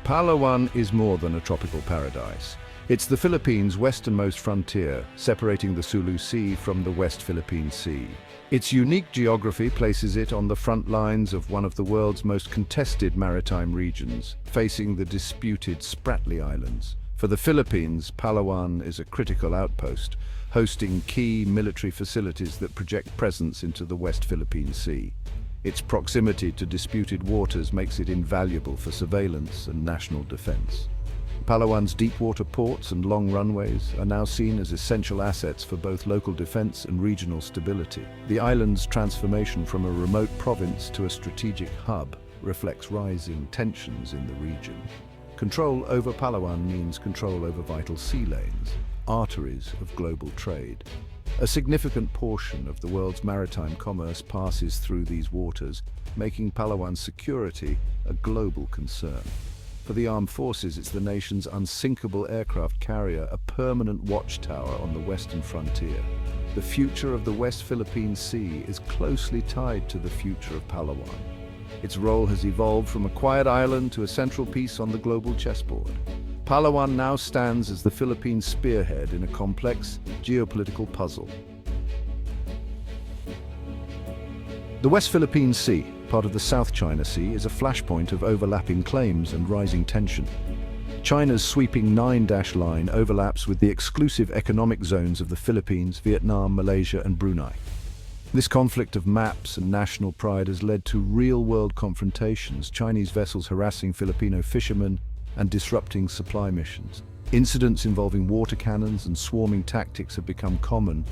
Palawan is more than a tropical paradise. It's the Philippines' westernmost frontier, separating the Sulu Sea from the West Philippine Sea. Its unique geography places it on the front lines of one of the world's most contested maritime regions, facing the disputed Spratly Islands. For the Philippines, Palawan is a critical outpost, hosting key military facilities that project presence into the West Philippine Sea. Its proximity to disputed waters makes it invaluable for surveillance and national defense. Palawan's deep-water ports and long runways are now seen as essential assets for both local defense and regional stability. The island's transformation from a remote province to a strategic hub reflects rising tensions in the region. Control over Palawan means control over vital sea lanes, arteries of global trade. A significant portion of the world's maritime commerce passes through these waters, making Palawan's security a global concern. For the armed forces, it's the nation's unsinkable aircraft carrier, a permanent watchtower on the western frontier. The future of the West Philippine Sea is closely tied to the future of Palawan. Its role has evolved from a quiet island to a central piece on the global chessboard. Palawan now stands as the Philippines' spearhead in a complex geopolitical puzzle. The West Philippine Sea, part of the South China Sea, is a flashpoint of overlapping claims and rising tension. China's sweeping nine-dash line overlaps with the exclusive economic zones of the Philippines, Vietnam, Malaysia, and Brunei. This conflict of maps and national pride has led to real-world confrontations, Chinese vessels harassing Filipino fishermen and disrupting supply missions. Incidents involving water cannons and swarming tactics have become common,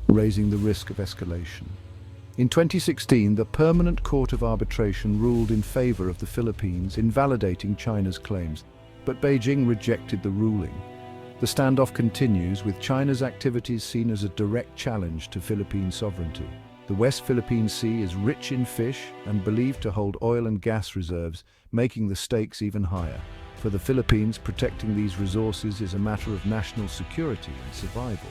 raising the risk of escalation. In 2016, the Permanent Court of Arbitration ruled in favor of the Philippines, invalidating China's claims, but Beijing rejected the ruling. The standoff continues, with China's activities seen as a direct challenge to Philippine sovereignty. The West Philippine Sea is rich in fish and believed to hold oil and gas reserves, making the stakes even higher. For the Philippines, protecting these resources is a matter of national security and survival.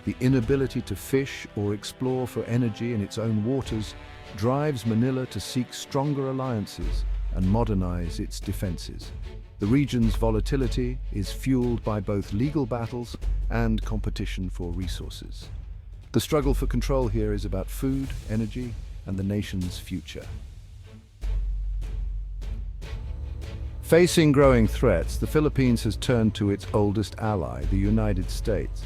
The inability to fish or explore for energy in its own waters drives Manila to seek stronger alliances and modernize its defenses. The region's volatility is fueled by both legal battles and competition for resources. The struggle for control here is about food, energy, and the nation's future. Facing growing threats, the Philippines has turned to its oldest ally, the United States.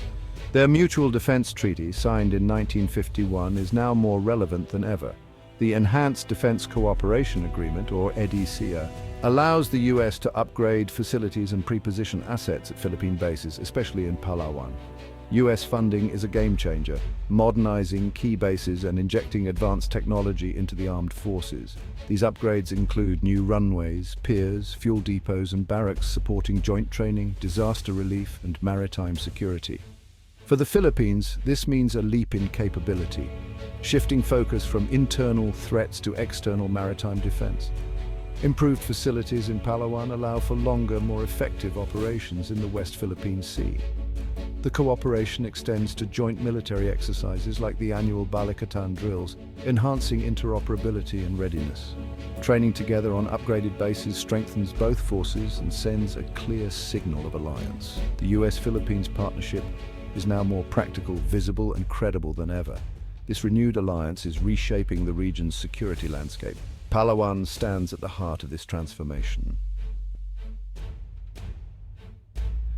Their Mutual Defense Treaty, signed in 1951, is now more relevant than ever. The Enhanced Defense Cooperation Agreement, or EDCA, allows the U.S. to upgrade facilities and pre-position assets at Philippine bases, especially in Palawan. U.S. funding is a game-changer, modernizing key bases and injecting advanced technology into the armed forces. These upgrades include new runways, piers, fuel depots, and barracks supporting joint training, disaster relief, and maritime security. For the Philippines, this means a leap in capability, shifting focus from internal threats to external maritime defense. Improved facilities in Palawan allow for longer, more effective operations in the West Philippine Sea. The cooperation extends to joint military exercises like the annual Balikatan drills, enhancing interoperability and readiness. Training together on upgraded bases strengthens both forces and sends a clear signal of alliance. The U.S. Philippines partnership is now more practical, visible, and credible than ever. This renewed alliance is reshaping the region's security landscape. Palawan stands at the heart of this transformation.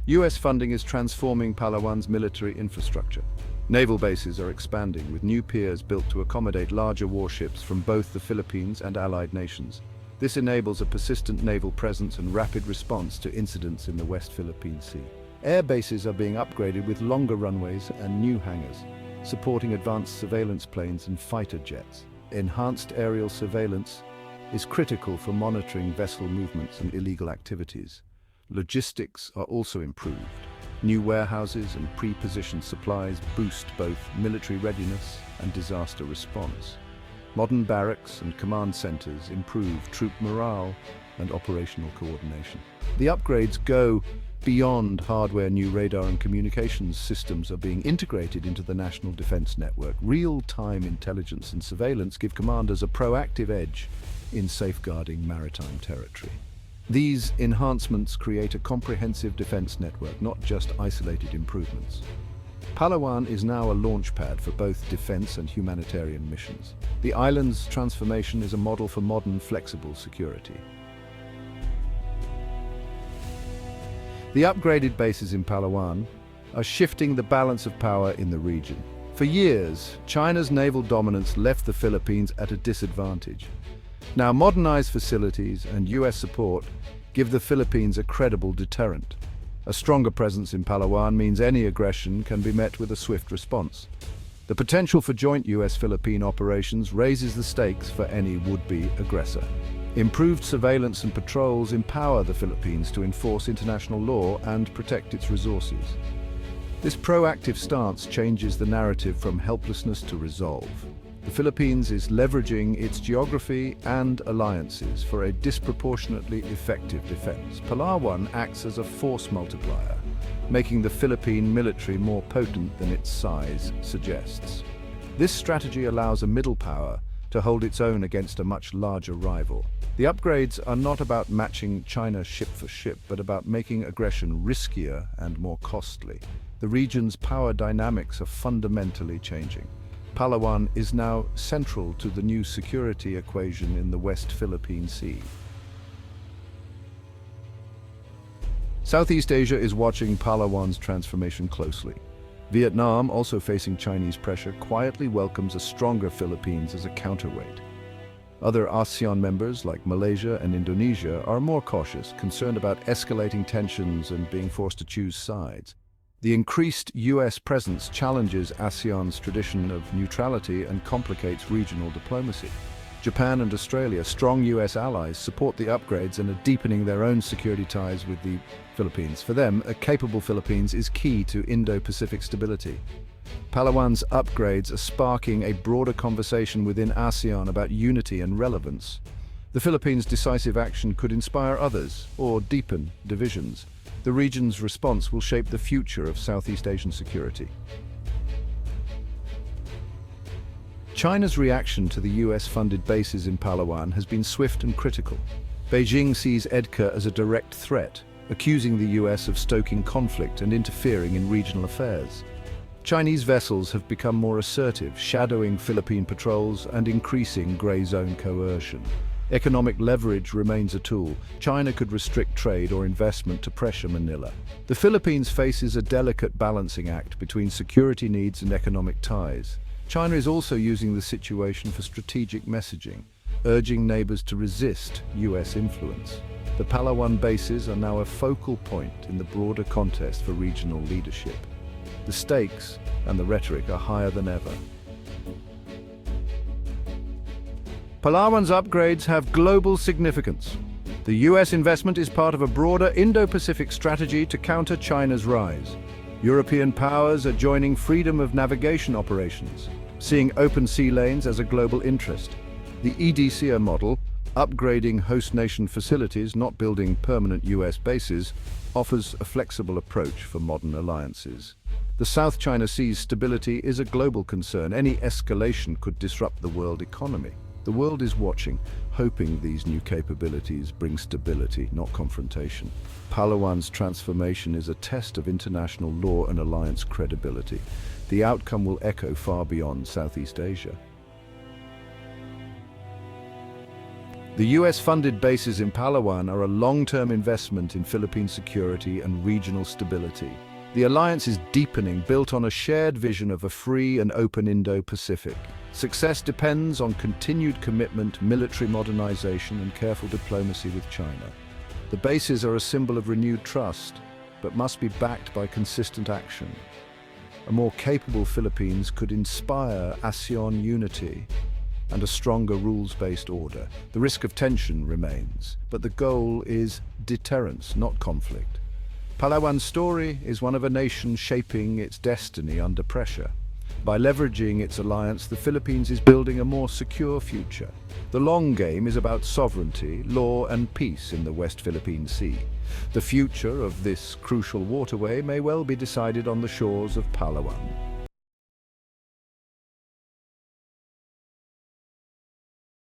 U.S. funding is transforming Palawan's military infrastructure. Naval bases are expanding, with new piers built to accommodate larger warships from both the Philippines and allied nations. This enables a persistent naval presence and rapid response to incidents in the West Philippine Sea. Air bases are being upgraded with longer runways and new hangars, supporting advanced surveillance planes and fighter jets. Enhanced aerial surveillance is critical for monitoring vessel movements and illegal activities. Logistics are also improved. New warehouses and pre-positioned supplies boost both military readiness and disaster response. Modern barracks and command centers improve troop morale and operational coordination. The upgrades go beyond hardware. New radar and communications systems are being integrated into the national defense network. Real-time intelligence and surveillance give commanders a proactive edge in safeguarding maritime territory. These enhancements create a comprehensive defense network, not just isolated improvements. Palawan is now a launchpad for both defense and humanitarian missions. The island's transformation is a model for modern, flexible security. The upgraded bases in Palawan are shifting the balance of power in the region. For years, China's naval dominance left the Philippines at a disadvantage. Now, modernized facilities and U.S. support give the Philippines a credible deterrent. A stronger presence in Palawan means any aggression can be met with a swift response. The potential for joint U.S. Philippine operations raises the stakes for any would-be aggressor. Improved surveillance and patrols empower the Philippines to enforce international law and protect its resources. This proactive stance changes the narrative from helplessness to resolve. The Philippines is leveraging its geography and alliances for a disproportionately effective defense. Palawan acts as a force multiplier, making the Philippine military more potent than its size suggests. This strategy allows a middle power to hold its own against a much larger rival. The upgrades are not about matching China ship for ship, but about making aggression riskier and more costly. The region's power dynamics are fundamentally changing. Palawan is now central to the new security equation in the West Philippine Sea. Southeast Asia is watching Palawan's transformation closely. Vietnam, also facing Chinese pressure, quietly welcomes a stronger Philippines as a counterweight. Other ASEAN members like Malaysia and Indonesia are more cautious, concerned about escalating tensions and being forced to choose sides. The increased U.S. presence challenges ASEAN's tradition of neutrality and complicates regional diplomacy. Japan and Australia, strong U.S. allies, support the upgrades and are deepening their own security ties with the Philippines. For them, a capable Philippines is key to Indo-Pacific stability. Palawan's upgrades are sparking a broader conversation within ASEAN about unity and relevance. The Philippines' decisive action could inspire others or deepen divisions. The region's response will shape the future of Southeast Asian security. China's reaction to the US-funded bases in Palawan has been swift and critical. Beijing sees EDCA as a direct threat, accusing the US of stoking conflict and interfering in regional affairs. Chinese vessels have become more assertive, shadowing Philippine patrols and increasing gray zone coercion. Economic leverage remains a tool. China could restrict trade or investment to pressure Manila. The Philippines faces a delicate balancing act between security needs and economic ties. China is also using the situation for strategic messaging, urging neighbors to resist US influence. The Palawan bases are now a focal point in the broader contest for regional leadership. The stakes and the rhetoric are higher than ever. Palawan's upgrades have global significance. The US investment is part of a broader Indo-Pacific strategy to counter China's rise. European powers are joining freedom of navigation operations, seeing open sea lanes as a global interest. The EDCA model, upgrading host nation facilities, not building permanent US bases, offers a flexible approach for modern alliances. The South China Sea's stability is a global concern. Any escalation could disrupt the world economy. The world is watching, hoping these new capabilities bring stability, not confrontation. Palawan's transformation is a test of international law and alliance credibility. The outcome will echo far beyond Southeast Asia. The US-funded bases in Palawan are a long-term investment in Philippine security and regional stability. The alliance is deepening, built on a shared vision of a free and open Indo-Pacific. Success depends on continued commitment, military modernization, and careful diplomacy with China. The bases are a symbol of renewed trust, but must be backed by consistent action. A more capable Philippines could inspire ASEAN unity and a stronger rules-based order. The risk of tension remains, but the goal is deterrence, not conflict. Palawan's story is one of a nation shaping its destiny under pressure. By leveraging its alliance, the Philippines is building a more secure future. The long game is about sovereignty, law, and peace in the West Philippine Sea. The future of this crucial waterway may well be decided on the shores of Palawan.